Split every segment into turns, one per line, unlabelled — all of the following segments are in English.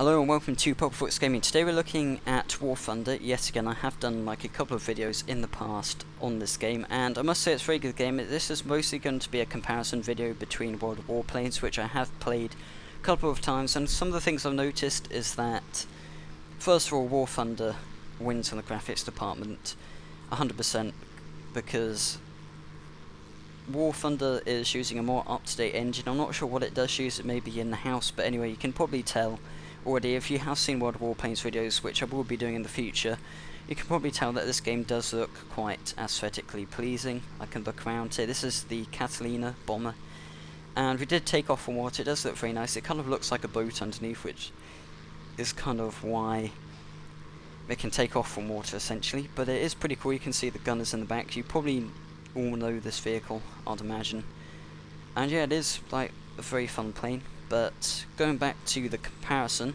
Hello and welcome to Purplefoot's Gaming. Today we're looking at War Thunder. Yes, again, I have done like a couple of videos in the past on this game, and I must say it's a very good game. This is mostly going to be a comparison video between World of Warplanes, which I have played a couple of times, and some of the things I've noticed is that, first of all, War Thunder wins in the graphics department 100%, because War Thunder is using a more up-to-date engine. I'm not sure what it does use, it may be in the house, but anyway, you can probably tell already if you have seen World of Warplanes videos, which I will be doing in the future. You can probably tell that this game does look quite aesthetically pleasing. I can look around here. This is the Catalina bomber, and we did take off from water. It does look very nice. It kind of looks like a boat underneath, which is kind of why it can take off from water essentially, but it is pretty cool. You can see the gunners in the back. You probably all know this vehicle, I'd imagine, and yeah, it is like a very fun plane. But going back to the comparison,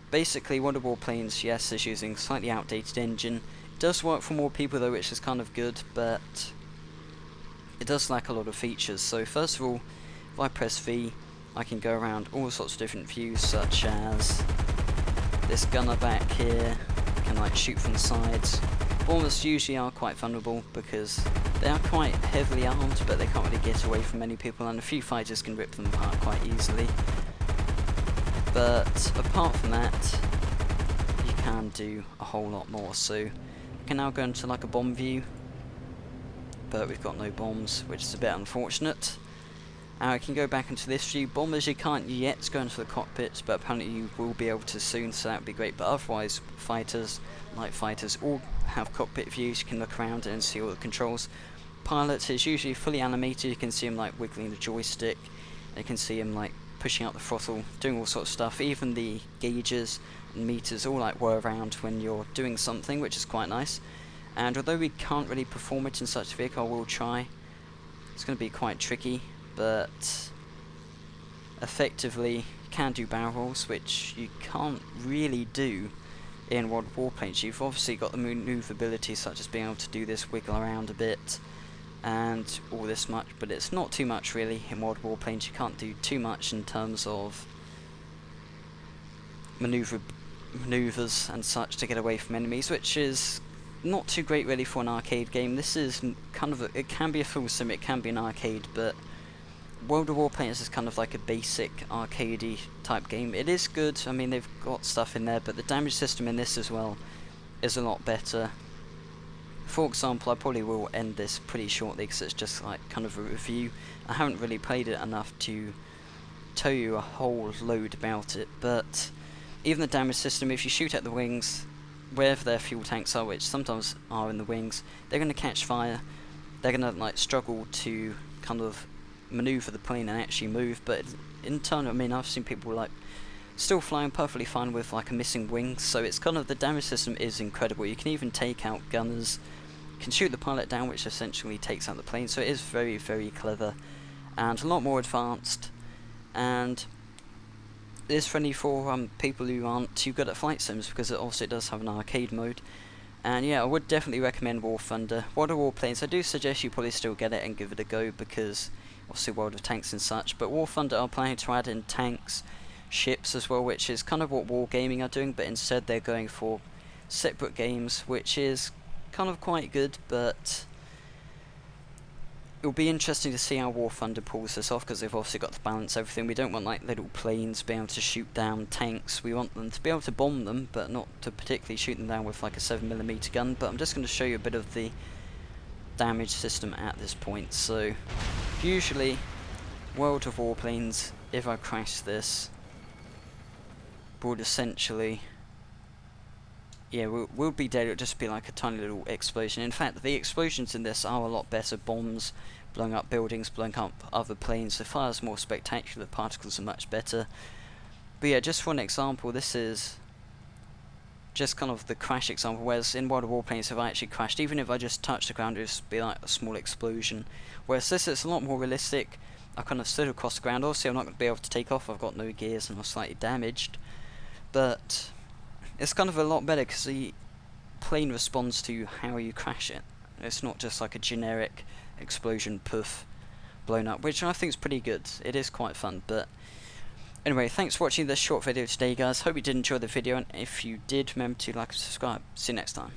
basically World of Warplanes, yes, is using slightly outdated engine. It does work for more people though, which is kind of good, but it does lack a lot of features. So first of all, if I press V, I can go around all sorts of different views, such as this gunner back here. I can like shoot from the sides. Bombers usually are quite vulnerable because they are quite heavily armed, but they can't really get away from many people, and a few fighters can rip them apart quite easily. But apart from that, you can do a whole lot more. So you can now go into like a bomb view, but we've got no bombs, which is a bit unfortunate. I can go back into this view. Bombers you can't yet go into the cockpit, but apparently you will be able to soon, so that would be great. But otherwise, fighters, light fighters, all have cockpit views. You can look around and see all the controls. Pilot is usually fully animated. You can see him like wiggling the joystick. You can see him like pushing out the throttle, doing all sorts of stuff. Even the gauges and meters all like whir around when you're doing something, which is quite nice. And although we can't really perform it in such a vehicle, I will try. It's going to be quite tricky, but effectively you can do barrel rolls, which you can't really do in World of Warplanes. You've obviously got the maneuverability, such as being able to do this, wiggle around a bit, and all this much, but it's not too much really. In World of Warplanes you can't do too much in terms of maneuvers and such to get away from enemies, which is not too great really for an arcade game. This is kind of it can be a full sim, it can be an arcade, but World of Warplanes is kind of like a basic arcadey type game. It is good, I mean they've got stuff in there, but the damage system in this as well is a lot better. For example, I probably will end this pretty shortly because it's just like kind of a review. I haven't really played it enough to tell you a whole load about it, but even the damage system, if you shoot at the wings, wherever their fuel tanks are, which sometimes are in the wings, they're going to catch fire. They're going to like struggle to kind of maneuver the plane and actually move, but in turn, I mean, I've seen people like still flying perfectly fine with like a missing wing, so it's kind of, the damage system is incredible. You can even take out gunners, you can shoot the pilot down, which essentially takes out the plane, so it is very, very clever and a lot more advanced, and it is friendly for people who aren't too good at flight sims, because it also does have an arcade mode. And yeah, I would definitely recommend War Thunder. World of Warplanes, I do suggest you probably still get it and give it a go, because obviously World of Tanks and such, but War Thunder are planning to add in tanks, ships as well, which is kind of what Wargaming are doing, but instead they're going for separate games, which is kind of quite good, but it'll be interesting to see how War Thunder pulls this off, because they've obviously got to balance everything. We don't want like little planes being able to shoot down tanks. We want them to be able to bomb them, but not to particularly shoot them down with like a 7mm gun. But I'm just going to show you a bit of the damage system at this point. So usually World of Warplanes, if I crash this, would essentially, yeah, we'll be dead. It'll just be like a tiny little explosion. In fact, the explosions in this are a lot better. Bombs blowing up buildings, blowing up other planes. The fire's more spectacular, the particles are much better. But yeah, just for an example, this is just kind of the crash example, whereas in World of Warplanes, if I actually crashed, even if I just touched the ground, it would just be like a small explosion. Whereas this is a lot more realistic. I kind of slid across the ground. Obviously I'm not going to be able to take off, I've got no gears and I'm slightly damaged, but it's kind of a lot better because the plane responds to how you crash it. It's not just like a generic explosion, poof, blown up, which I think is pretty good. It is quite fun, but Anyway, thanks for watching this short video today, guys. Hope you did enjoy the video, and if you did, remember to like and subscribe. See you next time.